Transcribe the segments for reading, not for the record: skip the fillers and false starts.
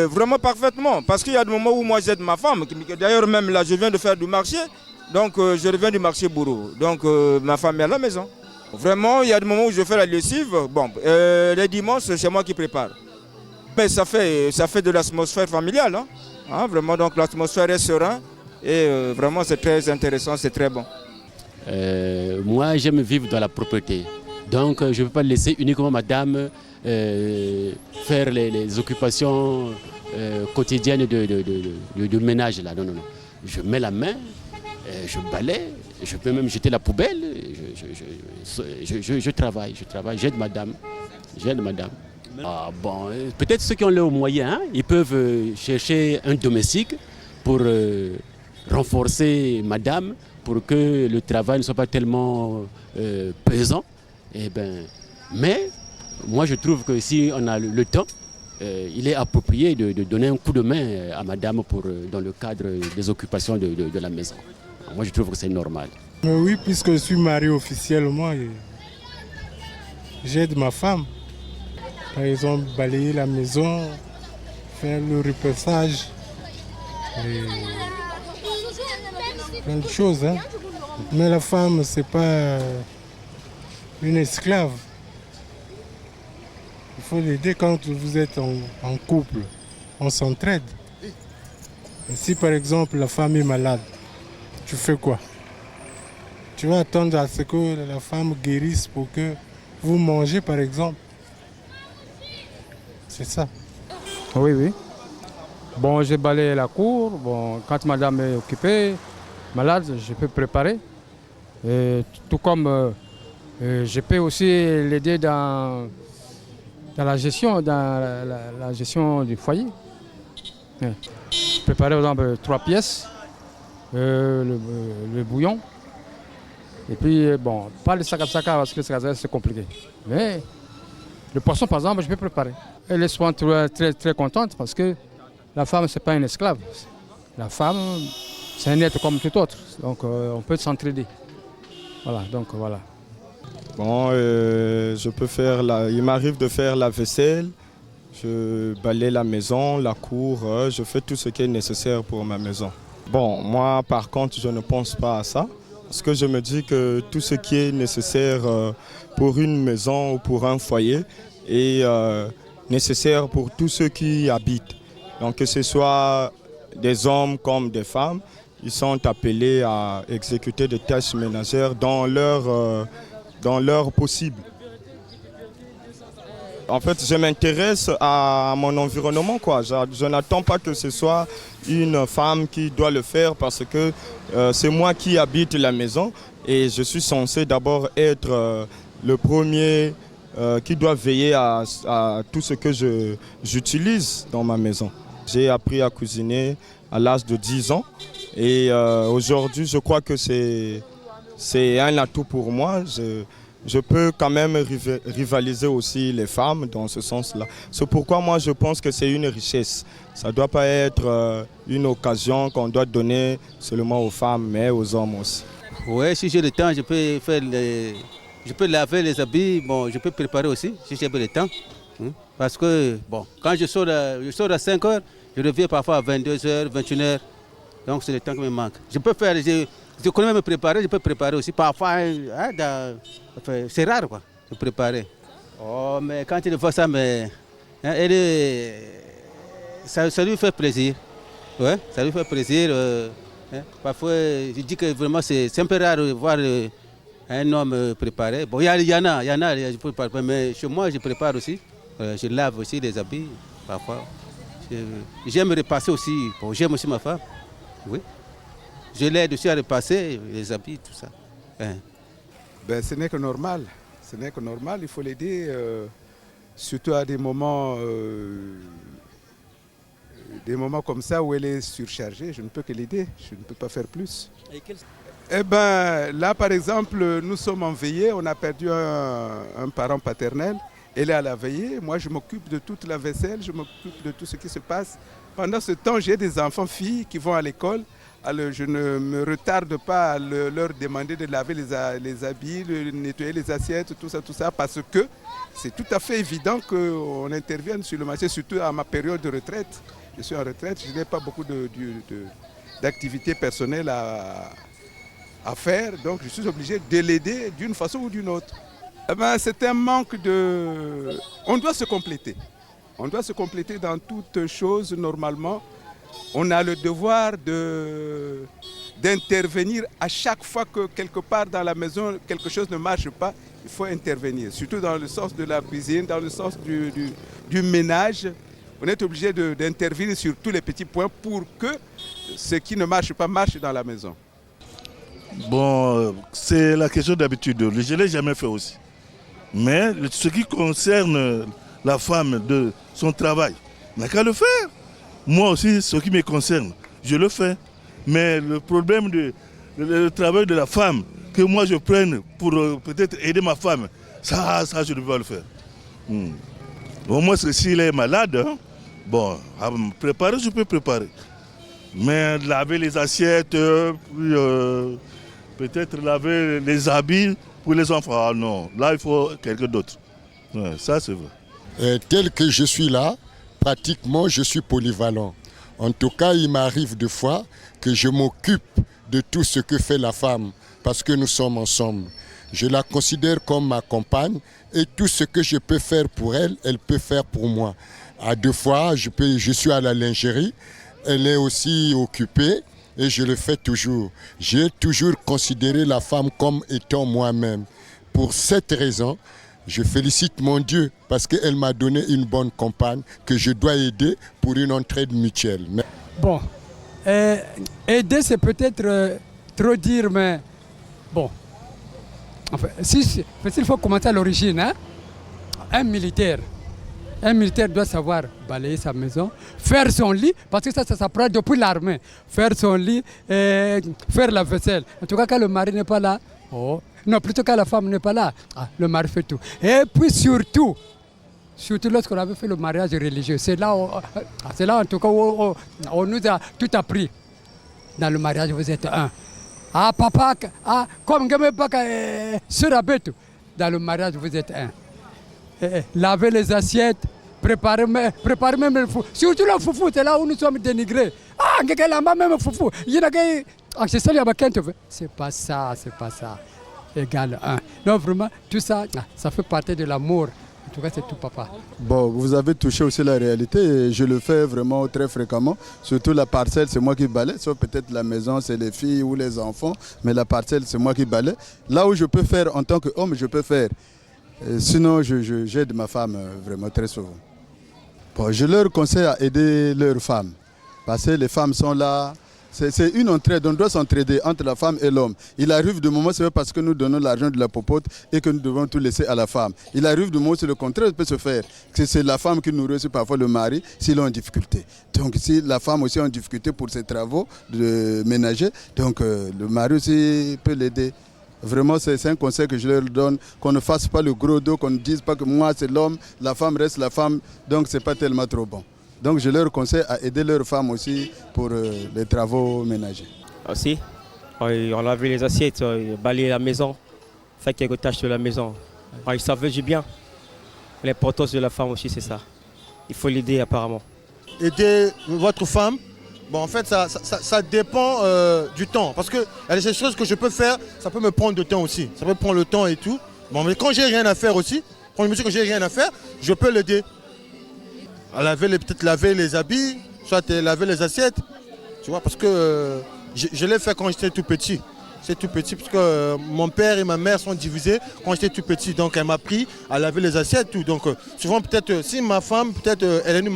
vraiment parfaitement. Parce qu'il y a des moments où moi j'aide ma femme. D'ailleurs, même là, je viens de faire du marché. Donc, je reviens du marché bourreau. Donc, ma femme est à la maison. Vraiment, il y a des moments où je fais la lessive. Bon, les dimanches, c'est moi qui prépare. Mais ça fait de l'atmosphère familiale. Hein. Hein, vraiment, donc l'atmosphère est sereine. Et vraiment, c'est très intéressant, c'est très bon. Moi, j'aime vivre dans la propreté. Donc, je ne peux pas laisser uniquement madame faire les occupations quotidiennes de ménage. Là. Non, non, non. Je mets la main, je balaye, je peux même jeter la poubelle. Je travaille, j'aide madame. Ah, bon, peut-être ceux qui ont leurs moyens, hein, ils peuvent chercher un domestique pour renforcer madame, pour que le travail ne soit pas tellement pesant. Eh ben, mais moi je trouve que si on a le temps, il est approprié de donner un coup de main à madame dans le cadre des occupations de la maison. Moi je trouve que c'est normal. Oui, puisque je suis marié officiellement, j'aide ma femme. Par exemple, balayer la maison, faire le repassage, plein de choses. Hein. Mais la femme, c'est pas une esclave. Il faut l'aider quand vous êtes en couple. On s'entraide. Et si par exemple la femme est malade, tu fais quoi? Tu vas attendre à ce que la femme guérisse pour que vous mangez par exemple. C'est ça. Oui, oui. Bon, j'ai balayé la cour. Bon, quand madame est occupée, malade, je peux préparer. Et tout comme je peux aussi l'aider dans la gestion, la gestion du foyer. Préparer par exemple 3 pièces, le bouillon. Et puis, bon, pas le sakab-saka parce que c'est compliqué. Mais le poisson, par exemple, je peux préparer. Elle est souvent très, très, très contente parce que la femme, ce n'est pas une esclave. La femme, c'est un être comme tout autre. Donc, on peut s'entraider. Voilà, donc voilà. Bon, il m'arrive de faire la vaisselle, je balaye la maison, la cour, je fais tout ce qui est nécessaire pour ma maison. Bon, moi, par contre, je ne pense pas à ça. Parce que je me dis que tout ce qui est nécessaire pour une maison ou pour un foyer est nécessaire pour tous ceux qui y habitent. Donc que ce soit des hommes comme des femmes, ils sont appelés à exécuter des tâches ménagères dans leur possible. En fait, je m'intéresse à mon environnement, quoi. Je n'attends pas que ce soit une femme qui doit le faire parce que c'est moi qui habite la maison et je suis censé d'abord être le premier qui doit veiller à tout ce que j'utilise dans ma maison. J'ai appris à cuisiner à l'âge de 10 ans et aujourd'hui, je crois que c'est un atout pour moi. Je peux quand même rivaliser aussi les femmes dans ce sens-là. C'est pourquoi moi je pense que c'est une richesse. Ça ne doit pas être une occasion qu'on doit donner seulement aux femmes, mais aux hommes aussi. Oui, si j'ai le temps, je peux laver les habits, bon, je peux préparer aussi, si j'ai le temps. Parce que bon, quand je sors à 5 h, je reviens parfois à 22 h, 21 h. Donc c'est le temps qui me manque. Je peux faire, je connais me préparer, je peux préparer aussi. Parfois, hein, c'est rare quoi, de préparer. Oh, mais quand il voit ça, mais, hein, ça lui fait plaisir. Ouais, ça lui fait plaisir. Hein. Parfois, je dis que vraiment c'est un peu rare de voir un homme préparé. Bon, il y en a, je prépare, mais chez moi, je prépare aussi. Je lave aussi les habits, parfois. J'aime repasser aussi. Bon, j'aime aussi ma femme. Oui. Je l'aide aussi à repasser les habits, tout ça. Hein. Ben, ce n'est que normal. Ce n'est que normal. Il faut l'aider, surtout à des moments comme ça où elle est surchargée. Je ne peux que l'aider. Je ne peux pas faire plus. Eh ben, là, par exemple, nous sommes en veillée. On a perdu un parent paternel. Elle est à la veillée. Moi, je m'occupe de toute la vaisselle. Je m'occupe de tout ce qui se passe. Pendant ce temps, j'ai des enfants filles qui vont à l'école. Alors, je ne me retarde pas à leur demander de laver les habits, de nettoyer les assiettes, tout ça, parce que c'est tout à fait évident qu'on intervienne sur le marché, surtout à ma période de retraite. Je suis en retraite, je n'ai pas beaucoup d'activités personnelles à faire, donc je suis obligé de l'aider d'une façon ou d'une autre. Eh ben, c'est un manque de... On doit se compléter. On doit se compléter dans toutes choses normalement. On a le devoir d'intervenir à chaque fois que quelque part dans la maison quelque chose ne marche pas, il faut intervenir. Surtout dans le sens de la cuisine, dans le sens du ménage. On est obligé d'intervenir sur tous les petits points pour que ce qui ne marche pas marche dans la maison. Bon, c'est la question d'habitude. Je ne l'ai jamais fait aussi. Mais ce qui concerne la femme de son travail, on n'a qu'à le faire. Moi aussi, ce qui me concerne, je le fais. Mais le problème le travail de la femme, que moi je prenne pour peut-être aider ma femme, ça je ne peux pas le faire. Au moins, s'il est malade, hein, bon, à me préparer, je peux préparer. Mais laver les assiettes, peut-être laver les habits pour les enfants, ah non, là il faut quelqu'un d'autre. Ouais, ça c'est vrai. Tel que je suis là, pratiquement je suis polyvalent. En tout cas, il m'arrive de fois que je m'occupe de tout ce que fait la femme parce que nous sommes ensemble. Je la considère comme ma compagne et tout ce que je peux faire pour elle, elle peut faire pour moi. À deux fois, je suis à la lingerie, elle est aussi occupée et je le fais toujours. J'ai toujours considéré la femme comme étant moi-même. Pour cette raison, je félicite mon Dieu parce qu'elle m'a donné une bonne compagne que je dois aider pour une entraide mutuelle. Bon, aider c'est peut-être trop dire, mais bon. Enfin, il faut commencer à l'origine. Hein? Un militaire doit savoir balayer sa maison, faire son lit, parce que ça s'apprend depuis l'armée. Faire son lit, faire la vaisselle. En tout cas, quand le mari n'est pas là, non, plutôt quand la femme n'est pas là, le mari fait tout. Et puis surtout lorsqu'on avait fait le mariage religieux, c'est là en tout cas où on nous a tout appris. Dans le mariage, vous êtes un. Papa, comme sœur Abetou, dans le mariage, vous êtes un. Laver les assiettes, préparer même le foufou. Surtout le foufou, c'est là où nous sommes dénigrés. Même foufou. C'est pas ça. Égal 1. Non, vraiment, tout ça, ça fait partie de l'amour. En tout cas, c'est tout, papa. Bon, vous avez touché aussi la réalité et je le fais vraiment très fréquemment. Surtout la parcelle, c'est moi qui balaye. Sauf peut-être la maison, c'est les filles ou les enfants. Mais la parcelle, c'est moi qui balaye. Là où je peux faire en tant qu'homme, je peux faire. Sinon, j'aide ma femme vraiment très souvent. Bon, je leur conseille à aider leurs femmes. Parce que les femmes sont là. C'est une entraide, on doit s'entraider entre la femme et l'homme. Il arrive de moments, c'est parce que nous donnons l'argent de la popote et que nous devons tout laisser à la femme. Il arrive de moments, c'est le contraire peut se faire. C'est la femme qui nourrit aussi parfois le mari s'il est en difficulté. Donc si la femme aussi est en difficulté pour ses travaux de ménager, donc le mari aussi peut l'aider. Vraiment, c'est un conseil que je leur donne, qu'on ne fasse pas le gros dos, qu'on ne dise pas que moi c'est l'homme, la femme reste la femme, donc c'est pas tellement trop bon. Donc je leur conseille à aider leurs femmes aussi pour les travaux ménagers. Aussi, on lavait les assiettes, balayer la maison, faire quelques tâches de la maison. Ils savent du bien. L'importance de la femme aussi, c'est ça. Il faut l'aider apparemment. Aider votre femme, bon, en fait, ça dépend du temps. Parce que il y a des choses que je peux faire, ça peut me prendre du temps aussi. Ça peut prendre le temps et tout. Bon, mais quand j'ai rien à faire aussi, quand je me dis que j'ai rien à faire, je peux l'aider. À peut-être laver les habits, soit laver les assiettes. Tu vois, parce que je l'ai fait quand j'étais tout petit. C'est tout petit parce que mon père et ma mère sont divisés quand j'étais tout petit. Donc elle m'a appris à laver les assiettes. Tout. Donc souvent peut-être si ma femme, peut-être elle a une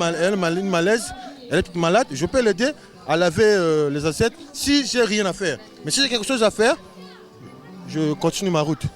malaise, elle est toute malade, je peux l'aider à laver les assiettes si j'ai rien à faire. Mais si j'ai quelque chose à faire, je continue ma route.